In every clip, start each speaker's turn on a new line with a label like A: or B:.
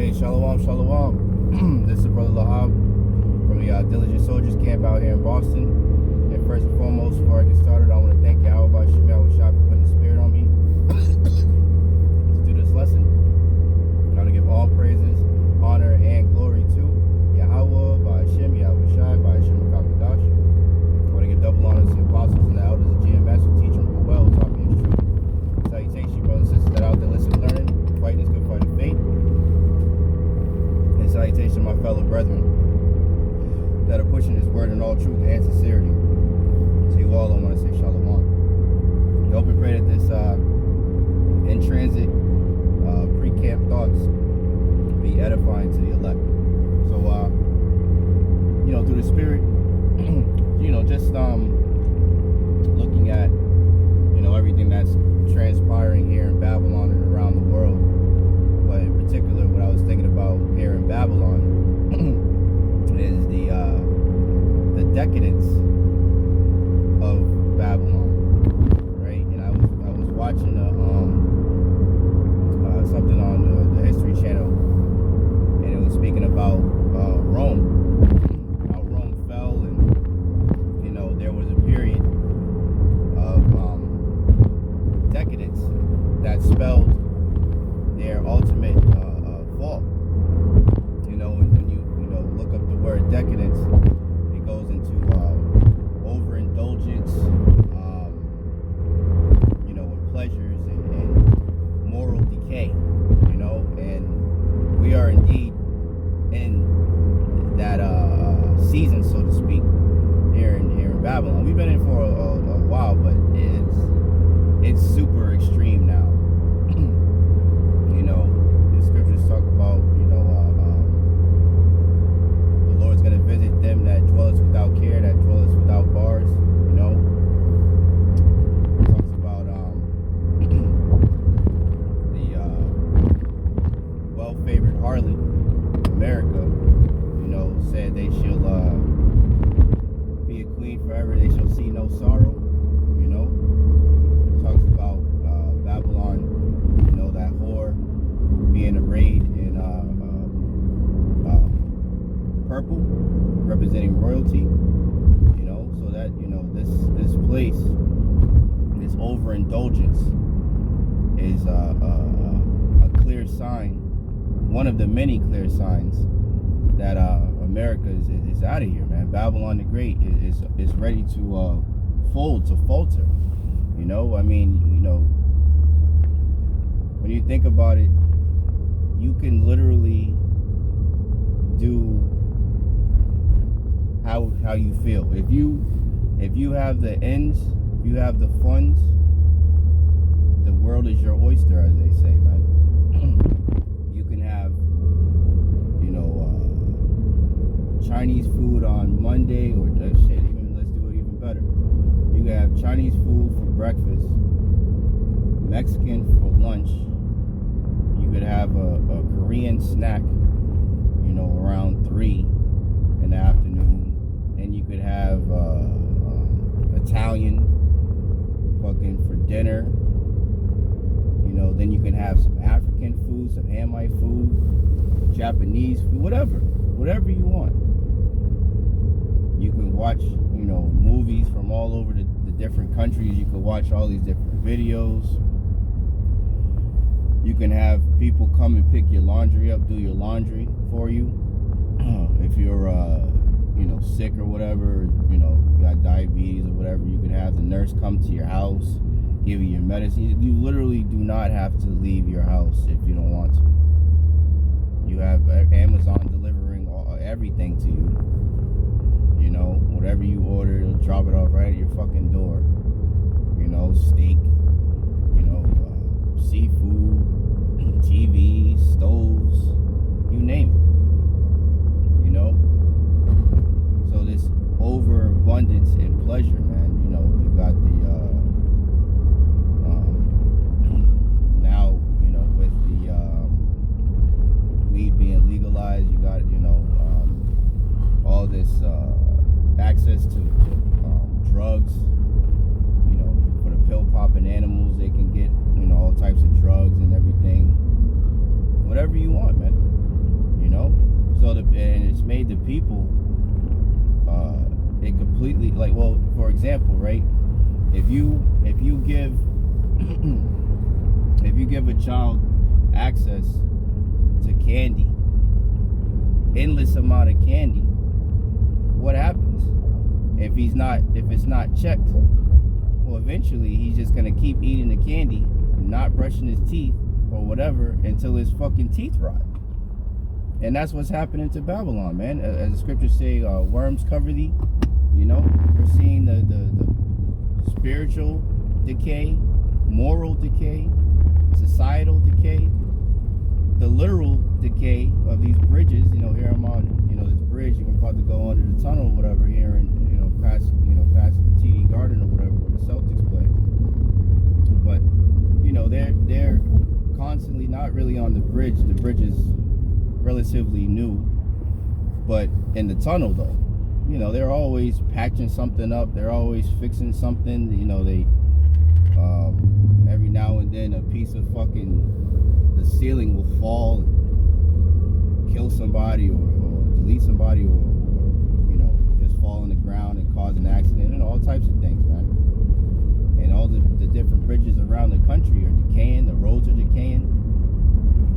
A: Hey, shalom, shalom. This is Brother Lahab from the Diligent Soldiers Camp out here in Boston. And first and foremost, before I get started, I want to thank Yahawah, Yahawashi for putting the spirit on me to do this lesson. I want to give all praises, honor, and glory to Yahawah, Bahasham, Yahawashi, Bahasham, I want to give double honor to the apostles and the elders of GMS who teach and rule well, taught me his truth. Salutations, brothers and sisters that are out there listening, learning, fighting this good fight of faith. And salutations, my fellow brethren that are pushing this word in all truth and sincerity. To you all, I want to say shalom. I hope and pray that this in transit pre-camp thoughts be edifying to the elect. So, through the spirit, just looking at, everything that's transpiring here in Babylon and around the world. But in particular, what I was thinking about here in Babylon is the decadence of Babylon, right? And I was watching something on the History Channel, and it was speaking about Rome, how Rome fell, and there was a period of decadence that spelled their ultimate fall. When you look up the word decadence, it goes into overindulgence, with pleasures and moral decay, and we are indeed in that season, so to speak, here in Babylon. We've been in for a while, but it's super extreme now. The scriptures talk about, the Lord's going to visit them that dwelleth without care, that dwelleth without bars, It talks about the well-favored harlot, America, said they shall be a queen forever, they shall see no sorrow, Talks about Babylon, that whore being arrayed in purple, representing royalty, so that, this place, this overindulgence is a clear sign, one of the many clear signs that America is out of here, man. Babylon the Great is ready to fold, to falter. When you think about it, you can literally do how you feel. If you have the ends, if you have the funds, the world is your oyster, as they say, man. You can have, Chinese food on Monday, or let's do it even better. You can have Chinese food for breakfast, Mexican for lunch. You could have a Korean snack, around 3 in the afternoon, and you could have Italian fucking for dinner. Then you can have some African food, some Hamite food, Japanese food, whatever you want. You can watch, movies from all over the different countries. You can watch all these different videos. You can have people come and pick your laundry up, do your laundry for you. If you're, sick or whatever, you got diabetes or whatever, you can have the nurse come to your house, give you your medicine. You literally do not have to leave your house if you don't want to. You have Amazon delivering everything to you. Whatever you order, it'll drop it off right at your fucking door. Steak, seafood, TVs, stoves, you name it. So this overabundance in pleasure, man. You got the now, with the weed being legalized, you got all this access to drugs. For the pill popping animals, they can get all types of drugs and everything. Whatever you want, man. and it's made the people, it completely, like, well, for example, right? If you give if you give a child access to candy, endless amount of candy, what happens if it's not checked? Well, eventually he's just gonna keep eating the candy, not brushing his teeth or whatever until his fucking teeth rot. And that's what's happening to Babylon, man. As the scriptures say, worms cover thee. You know, we're seeing the spiritual decay, moral decay, societal decay, the literal decay of these bridges. You know, here I'm on, you know, this bridge. You're about to go under the tunnel or whatever here, and past the TD Garden or whatever where the Celtics play. But they're constantly not really on the bridge. The bridge is relatively new, but in the tunnel though, they're always patching something up. They're always fixing something. They every now and then a piece of the ceiling will fall and kill somebody or delete somebody or just fall on the ground and cause an accident and all types of things, man. And all the different bridges around the country are decaying. The roads are decaying,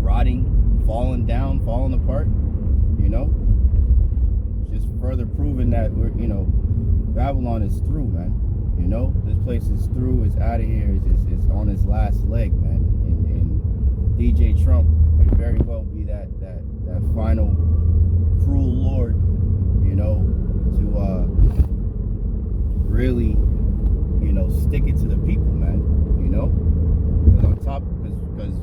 A: rotting, falling down, falling apart. Just further proving that Babylon is through, man. This place is through. It's out of here. It's on its last leg, man. And DJ Trump could very well be that final cruel lord, to really, stick it to the people, man. Because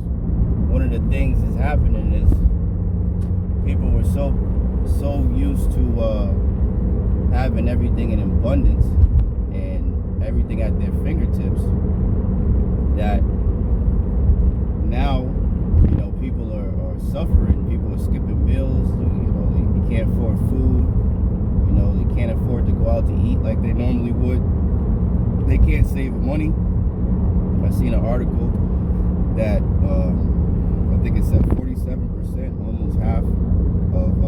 A: one of the things that's happening is people were so used to having everything in abundance and everything at their fingertips that now people are suffering. People are skipping meals. They can't afford food. They can't afford to go out to eat like they normally would. They can't save money. I seen an article that I think it said 47%, almost half of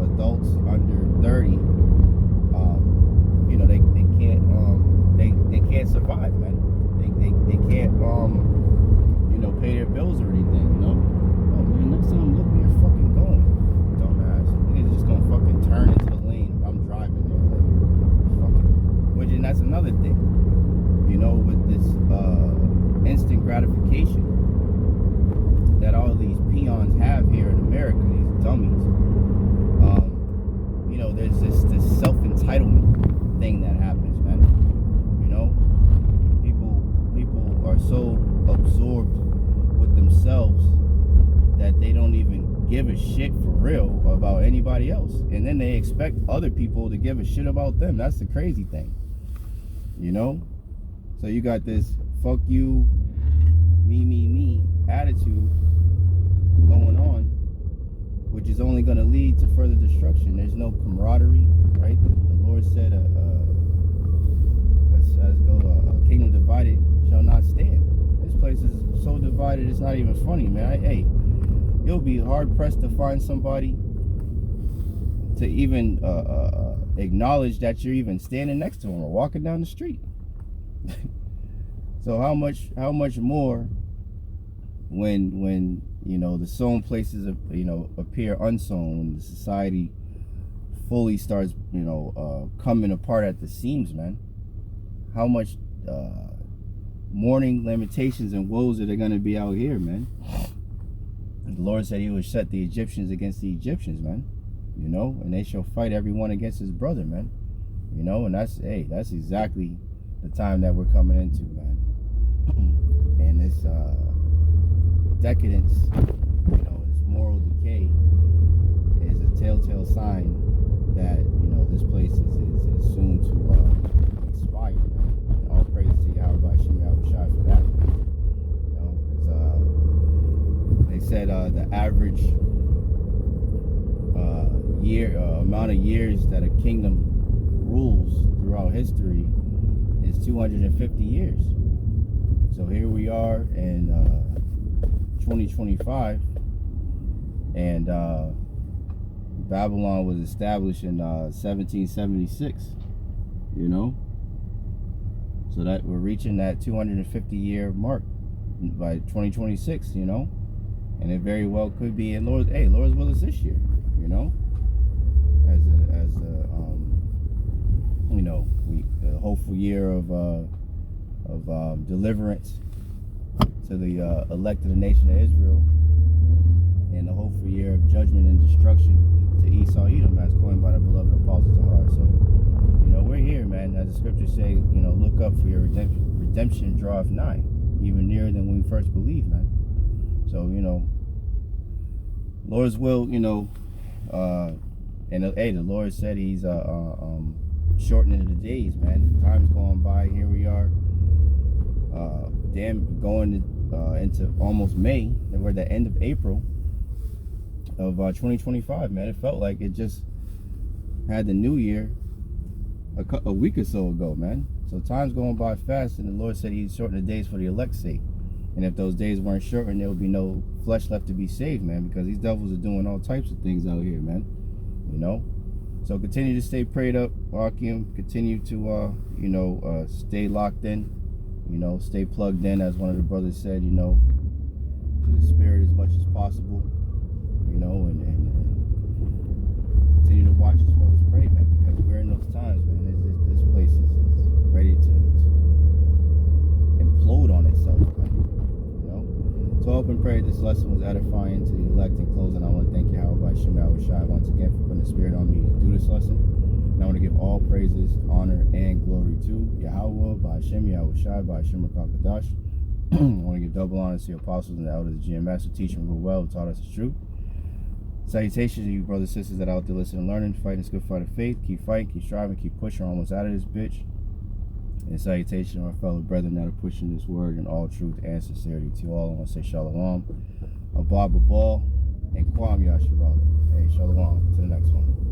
A: adults under 30, they can't survive, man. They can't pay their bills or anything. Oh man, next time look where you're fucking going, dumbass. Niggas just gonna fucking turn into the lane. I'm driving there, and that's another thing. With this instant gratification that all these peons have here in America, these dummies. There's this self-entitlement thing that happens, man. People are so absorbed with themselves that they don't even give a shit for real about anybody else, and then they expect other people to give a shit about them. That's the crazy thing, So you got this fuck you, me attitude going on, which is only going to lead to further destruction. There's no camaraderie, right? The Lord said, let's go, a kingdom divided shall not stand. This place is so divided, it's not even funny, man. Hey, you'll be hard pressed to find somebody to even acknowledge that you're even standing next to them or walking down the street. So how much more when the sown places appear unsown, when the society fully starts coming apart at the seams, man. How much mourning, lamentations, and woes are there going to be out here, man? And the Lord said he would set the Egyptians against the Egyptians, man. And they shall fight everyone against his brother, man. And that's exactly the time that we're coming into, man. And this decadence, this moral decay is a telltale sign that this place is soon to expire, man. And all praise to Bahasham, Yahawashi for that, because they said the average amount of years that a kingdom rules throughout history is 250 years. So here we are in 2025, and Babylon was established in 1776, you know. So that we're reaching that 250-year mark by 2026, you know. And it very well could be in Lord's will is this year, you know. As a you know, a hopeful year of deliverance to the elected nation of Israel, and a hopeful year of judgment and destruction to Esau Edom, as coined by the beloved apostle Tahar. So, you know, we're here, man. As the scriptures say, you know, look up, for your redemption draweth nigh, even nearer than when we first believed, man. So, you know, Lord's will, you know, and hey, the Lord said He's shortening the days, man. The time's going by. Here we are, going into almost May. And we're at the end of April of 2025, man. It felt like it just had the new year a week or so ago, man. So time's going by fast, and the Lord said He'd shorten the days for the elect's sake. And if those days weren't shortened, there would be no flesh left to be saved, man, because these devils are doing all types of things out here, man. You know? So continue to stay prayed up, Archeum. Continue to, you know, stay locked in. You know, stay plugged in, as one of the brothers said, you know, to the Spirit as much as possible. You know, and continue to watch as well as pray, man, because we're in those times, man. This place is ready to implode on itself, man. You know? So I hope and pray this lesson was edifying to the elect. In closing, I want to thank Bahasham, Yahawashi once again for putting the Spirit on me to do this lesson. And I want to give all praises, honor, and glory to Yahawah, Bahasham, Yahawashi, Bahasham, Rakakadash. I want to give double honor to the apostles and the elders of GMS who teach and rule well, who taught us the truth. Salutations to you brothers and sisters that are out there listening and learning, fighting this good fight of faith. Keep fighting, keep striving, keep pushing. We're almost out of this bitch. And salutations to our fellow brethren that are pushing this word in all truth and sincerity. To you all, I want to say shalom, abba ball, and kwam yasharala. Hey, shalom. To the next one.